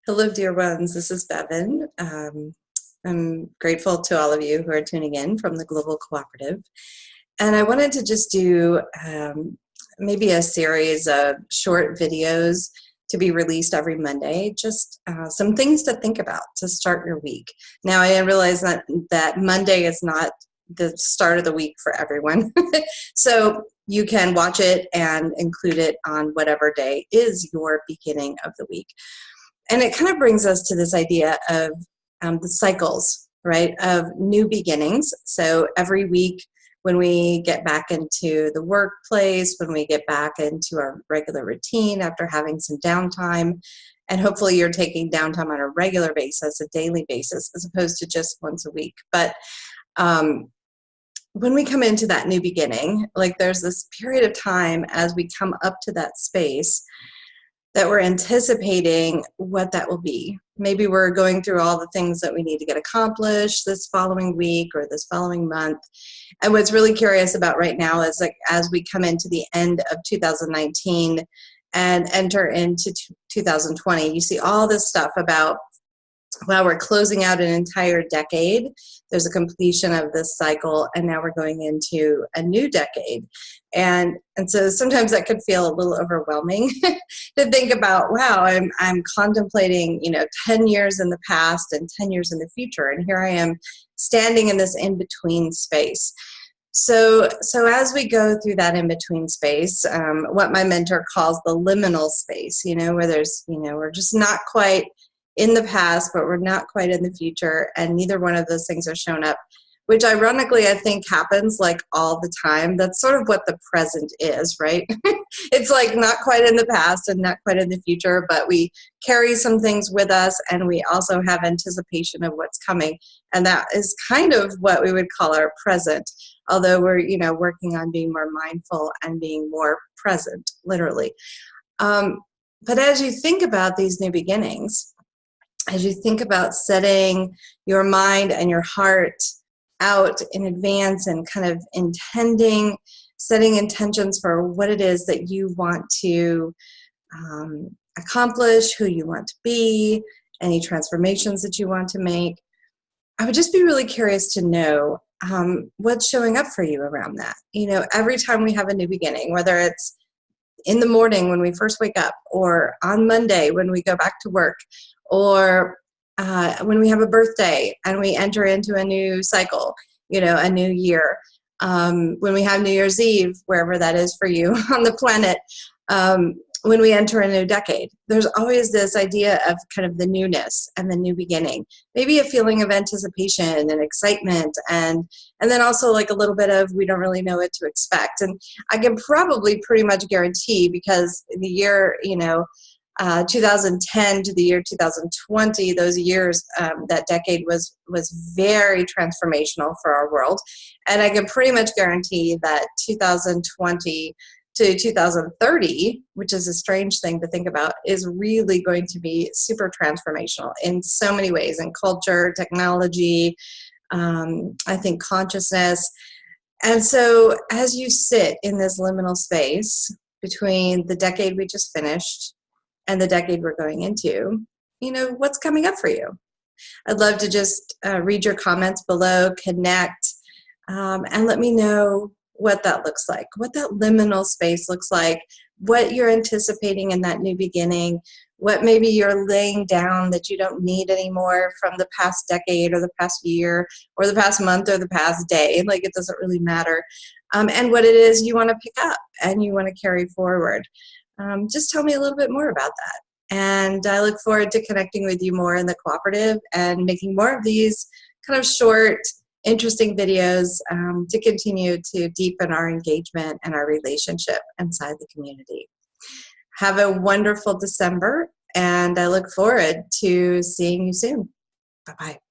Hello, dear ones. This is Bevan. I'm grateful to all of you who are tuning in from the Global Cooperative. And I wanted to just do maybe a series of short videos to be released every Monday, just some things to think about to start your week. Now, I realize that Monday is not the start of the week for everyone. So you can watch it and include it on whatever day is your beginning of the week. And it kind of brings us to this idea of the cycles, right, of new beginnings. So every week when we get back into the workplace, when we get back into our regular routine after having some downtime, and hopefully you're taking downtime on a regular basis, a daily basis, as opposed to just once a week. But when we come into that new beginning, like there's this period of time as we come up to that space that we're anticipating what that will be. Maybe we're going through all the things that we need to get accomplished this following week or this following month. And what's really curious about right now is, like, as we come into the end of 2019 and enter into 2020, you see all this stuff about, well, we're closing out an entire decade. There's a completion of this cycle, and now we're going into a new decade. And so sometimes that could feel a little overwhelming to think about, wow, I'm contemplating, 10 years in the past and 10 years in the future, and here I am standing in this in-between space. So as we go through that in-between space, what my mentor calls the liminal space, where there's, we're just not quite in the past, but we're not quite in the future, and neither one of those things are shown up, which ironically I think happens like all the time. That's sort of what the present is, right? It's like not quite in the past and not quite in the future, but we carry some things with us, and we also have anticipation of what's coming, and that is kind of what we would call our present, although we're working on being more mindful and being more present, literally. But as you think about these new beginnings, as you think about setting your mind and your heart out in advance and kind of setting intentions for what it is that you want to accomplish, who you want to be, any transformations that you want to make, I would just be really curious to know what's showing up for you around that. Every time we have a new beginning, whether it's in the morning when we first wake up, or on Monday when we go back to work, or when we have a birthday and we enter into a new cycle, a new year, when we have New Year's Eve, wherever that is for you on the planet, when we enter a new decade, there's always this idea of kind of the newness and the new beginning, maybe a feeling of anticipation and excitement, and then also like a little bit of we don't really know what to expect. And I can probably pretty much guarantee, because the year 2010 to the year 2020, those years, that decade was very transformational for our world, and I can pretty much guarantee that 2020 to 2030, which is a strange thing to think about, is really going to be super transformational in so many ways, in culture, technology, I think consciousness. And so as you sit in this liminal space between the decade we just finished and the decade we're going into, what's coming up for you? I'd love to just read your comments below, connect, and let me know what that looks like, what that liminal space looks like, what you're anticipating in that new beginning, what maybe you're laying down that you don't need anymore from the past decade or the past year or the past month or the past day. Like, it doesn't really matter. And what it is you want to pick up and you want to carry forward. Just tell me a little bit more about that. And I look forward to connecting with you more in the cooperative and making more of these kind of short, interesting videos to continue to deepen our engagement and our relationship inside the community. Have a wonderful December, and I look forward to seeing you soon. Bye-bye.